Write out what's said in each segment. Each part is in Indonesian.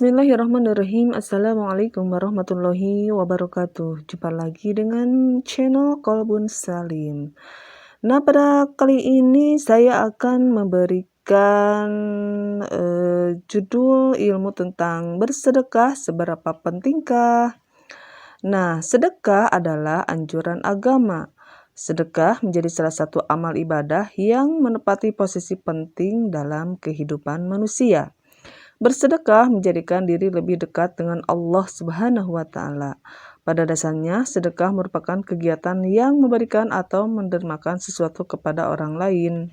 Bismillahirrahmanirrahim. Assalamualaikum warahmatullahi wabarakatuh. Jumpa lagi dengan channel Kolbun Salim. Nah, pada kali ini saya akan memberikan judul ilmu tentang bersedekah seberapa pentingkah. Nah, sedekah adalah anjuran agama. Sedekah menjadi salah satu amal ibadah yang menepati posisi penting dalam kehidupan manusia. Bersedekah menjadikan diri lebih dekat dengan Allah Subhanahu wa Ta'ala. Pada dasarnya, sedekah merupakan kegiatan yang memberikan atau mendermakan sesuatu kepada orang lain.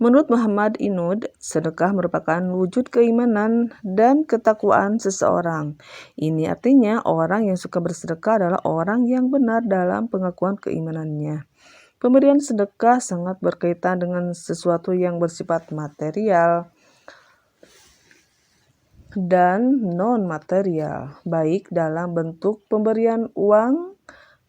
Menurut Muhammad Inud, sedekah merupakan wujud keimanan dan ketakwaan seseorang. Ini artinya orang yang suka bersedekah adalah orang yang benar dalam pengakuan keimanannya. Pemberian sedekah sangat berkaitan dengan sesuatu yang bersifat material dan non-material, baik dalam bentuk pemberian uang,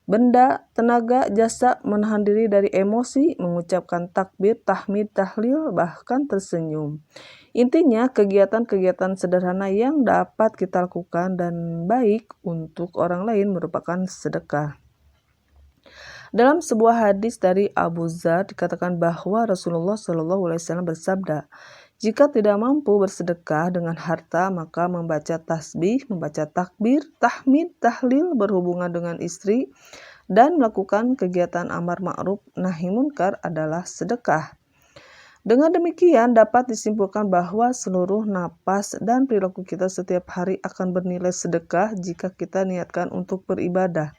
benda, tenaga, jasa, menahan diri dari emosi, mengucapkan takbir, tahmid, tahlil, bahkan tersenyum. Intinya, kegiatan-kegiatan sederhana yang dapat kita lakukan dan baik untuk orang lain merupakan sedekah. Dalam sebuah hadis dari Abu Dzar dikatakan bahwa Rasulullah SAW bersabda, jika tidak mampu bersedekah dengan harta, maka membaca tasbih, membaca takbir, tahmid, tahlil, berhubungan dengan istri, dan melakukan kegiatan amar ma'ruf nahi munkar adalah sedekah. Dengan demikian dapat disimpulkan bahwa seluruh napas dan perilaku kita setiap hari akan bernilai sedekah jika kita niatkan untuk beribadah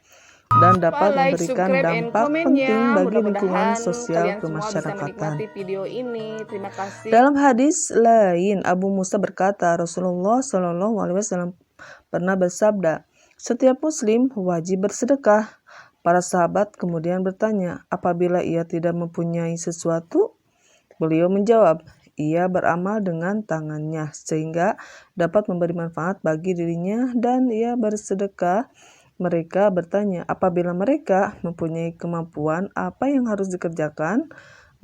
dan dapat memberikan dampak penting bagi lingkungan sosial kemasyarakatan. Terima kasih. Dalam hadis lain, Abu Musa berkata, Rasulullah SAW pernah bersabda, setiap muslim wajib bersedekah. Para sahabat kemudian bertanya, apabila ia tidak mempunyai sesuatu? Beliau menjawab, ia beramal dengan tangannya sehingga dapat memberi manfaat bagi dirinya dan ia bersedekah. Mereka bertanya, apabila mereka mempunyai kemampuan, apa yang harus dikerjakan?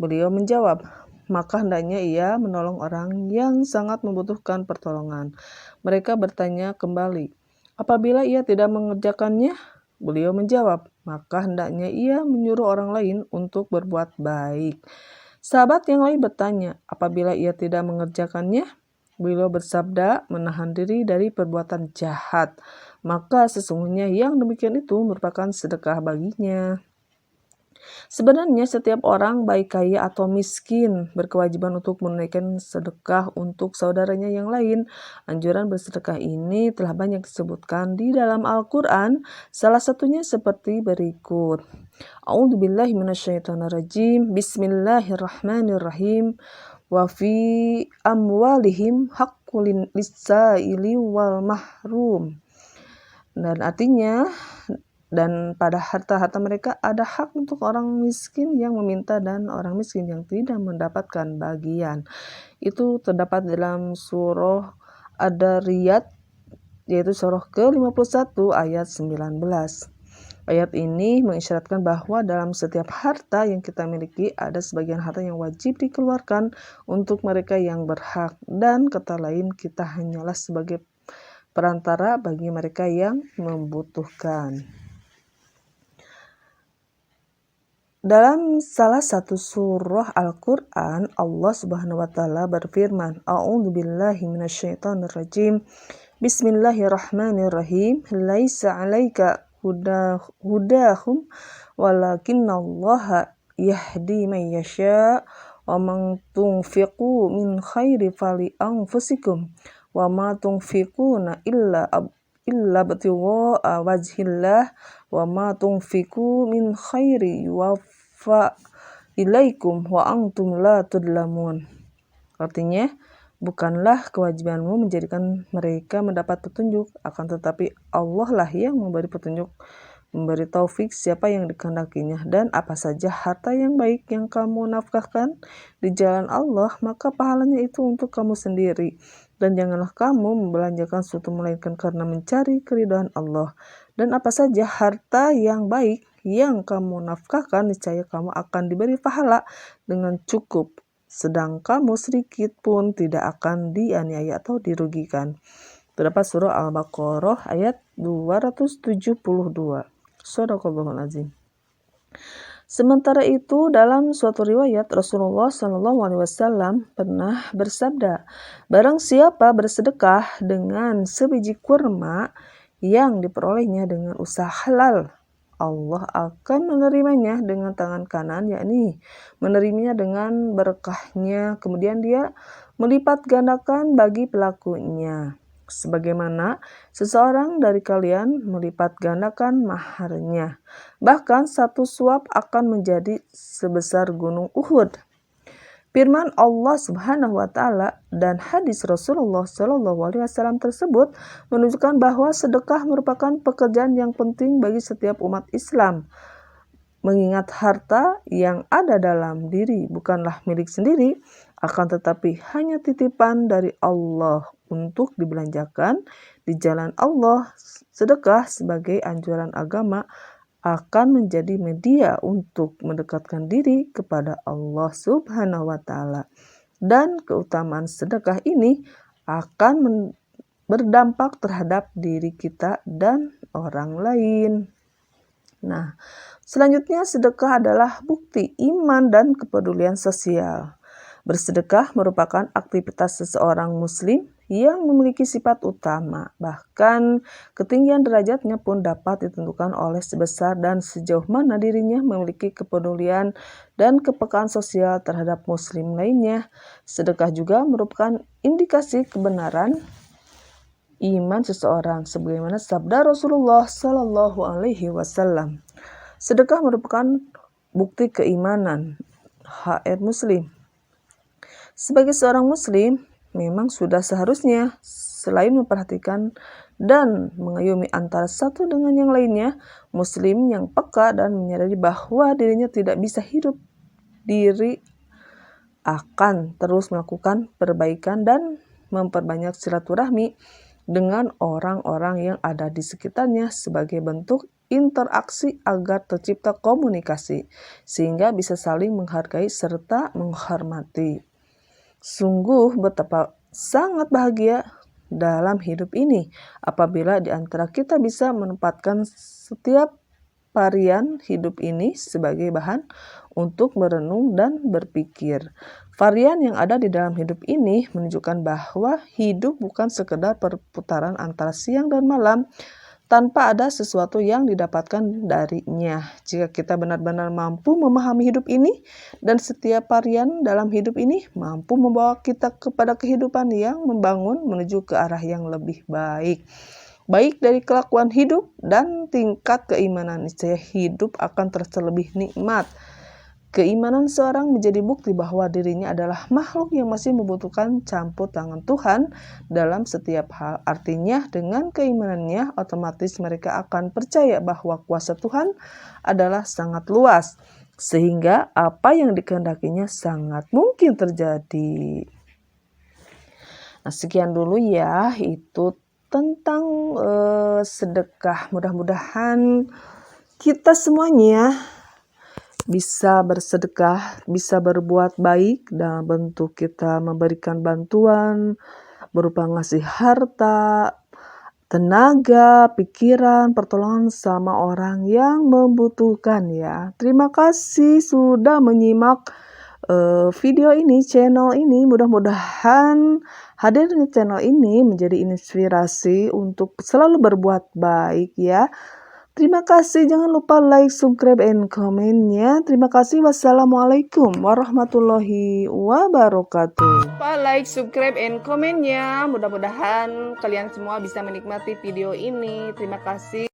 Beliau menjawab, maka hendaknya ia menolong orang yang sangat membutuhkan pertolongan. Mereka bertanya kembali, apabila ia tidak mengerjakannya? Beliau menjawab, maka hendaknya ia menyuruh orang lain untuk berbuat baik. Sahabat yang lain bertanya, apabila ia tidak mengerjakannya? Beliau bersabda, menahan diri dari perbuatan jahat. Maka sesungguhnya yang demikian itu merupakan sedekah baginya. Sebenarnya setiap orang baik kaya atau miskin berkewajiban untuk menunaikan sedekah untuk saudaranya yang lain. Anjuran bersedekah ini telah banyak disebutkan di dalam Al-Quran, salah satunya seperti berikut. A'udzubillahi minasyaitonirrajim. Bismillahirrahmanirrahim. Wa fi amwalihim haqqul lis-sa'ili wal mahrum. Dan artinya, dan pada harta-harta mereka ada hak untuk orang miskin yang meminta dan orang miskin yang tidak mendapatkan bagian. Itu terdapat dalam surah Ad-Dariyat, yaitu surah ke-51 ayat 19. Ayat ini mengisyaratkan bahwa dalam setiap harta yang kita miliki ada sebagian harta yang wajib dikeluarkan untuk mereka yang berhak, dan kata lain kita hanyalah sebagai perantara bagi mereka yang membutuhkan. Dalam salah satu surah Al-Quran, Allah Subhanahu wa Ta'ala berfirman, A'udzubillahi minasyaitonirrajim. Bismillahirrahmanirrahim. Laisa 'alaika hudahum walakinallaha yahdi man yasha wa man tunfiqu min khairi fali anfusikum wa ma tunfiquna illa ibtigha'a wajhillah wa ma tunfiqu min khairi yuwaffa ilaikum wa antum la tudlamun. Artinya, bukanlah kewajibanmu menjadikan mereka mendapat petunjuk, akan tetapi Allah lah yang memberi petunjuk, memberi taufik siapa yang dikehendakinya. Dan apa saja harta yang baik yang kamu nafkahkan di jalan Allah, maka pahalanya itu untuk kamu sendiri. Dan janganlah kamu membelanjakan sesuatu melainkan karena mencari keridhaan Allah. Dan apa saja harta yang baik yang kamu nafkahkan, niscaya kamu akan diberi pahala dengan cukup. sedang kamu sedikit pun tidak akan dianiaya atau dirugikan. Terdapat surah Al-Baqarah ayat 272. Shadaqallahul azim. Sementara itu, dalam suatu riwayat Rasulullah SAW pernah bersabda, barang siapa bersedekah dengan sebiji kurma yang diperolehnya dengan usaha halal, Allah akan menerimanya dengan tangan kanan, yakni menerimanya dengan berkahnya, kemudian dia melipat gandakan bagi pelakunya. Sebagaimana seseorang dari kalian melipat gandakan maharnya. Bahkan satu suap akan menjadi sebesar gunung Uhud. Firman Allah Subhanahu wa taala dan hadis Rasulullah SAW tersebut menunjukkan bahwa sedekah merupakan pekerjaan yang penting bagi setiap umat Islam. Mengingat harta yang ada dalam diri bukanlah milik sendiri, akan tetapi hanya titipan dari Allah untuk dibelanjakan di jalan Allah. Sedekah sebagai anjuran agama akan menjadi media untuk mendekatkan diri kepada Allah Subhanahu wa taala. Dan keutamaan sedekah ini akan berdampak terhadap diri kita dan orang lain. Nah, selanjutnya sedekah adalah bukti iman dan kepedulian sosial. Bersedekah merupakan aktivitas seseorang muslim yang memiliki sifat utama. Bahkan ketinggian derajatnya pun dapat ditentukan oleh sebesar dan sejauh mana dirinya memiliki kepedulian dan kepekaan sosial terhadap muslim lainnya. Sedekah juga merupakan indikasi kebenaran iman seseorang, sebagaimana sabda Rasulullah Sallallahu Alaihi Wasallam. Sedekah merupakan bukti keimanan HR Muslim. Sebagai seorang Muslim, memang sudah seharusnya selain memperhatikan dan mengayomi antara satu dengan yang lainnya, Muslim yang peka dan menyadari bahwa dirinya tidak bisa hidup diri akan terus melakukan perbaikan dan memperbanyak silaturahmi dengan orang-orang yang ada di sekitarnya sebagai bentuk interaksi agar tercipta komunikasi sehingga bisa saling menghargai serta menghormati. Sungguh betapa sangat bahagia dalam hidup ini apabila di antara kita bisa menempatkan setiap varian hidup ini sebagai bahan untuk merenung dan berpikir. Varian yang ada di dalam hidup ini menunjukkan bahwa hidup bukan sekedar perputaran antara siang dan malam tanpa ada sesuatu yang didapatkan darinya. Jika kita benar-benar mampu memahami hidup ini dan setiap varian dalam hidup ini mampu membawa kita kepada kehidupan yang membangun menuju ke arah yang lebih baik. Baik dari kelakuan hidup dan tingkat keimanan, niscaya hidup akan terasa lebih nikmat. Keimanan seorang menjadi bukti bahwa dirinya adalah makhluk yang masih membutuhkan campur tangan Tuhan dalam setiap hal. Artinya dengan keimanannya otomatis mereka akan percaya bahwa kuasa Tuhan adalah sangat luas. Sehingga apa yang dikehendakinya sangat mungkin terjadi. Nah, sekian dulu ya, itu tentang sedekah. Mudah-mudahan kita semuanya bisa bersedekah, bisa berbuat baik dalam bentuk kita memberikan bantuan berupa ngasih harta, tenaga, pikiran, pertolongan sama orang yang membutuhkan ya. Terima kasih sudah menyimak video ini, channel ini. Mudah-mudahan hadirnya channel ini menjadi inspirasi untuk selalu berbuat baik ya. Terima kasih, jangan lupa like, subscribe, and comment-nya. Terima kasih. Wassalamualaikum warahmatullahi wabarakatuh. Lupa like, subscribe, and komen-nya. Mudah-mudahan kalian semua bisa menikmati video ini. Terima kasih.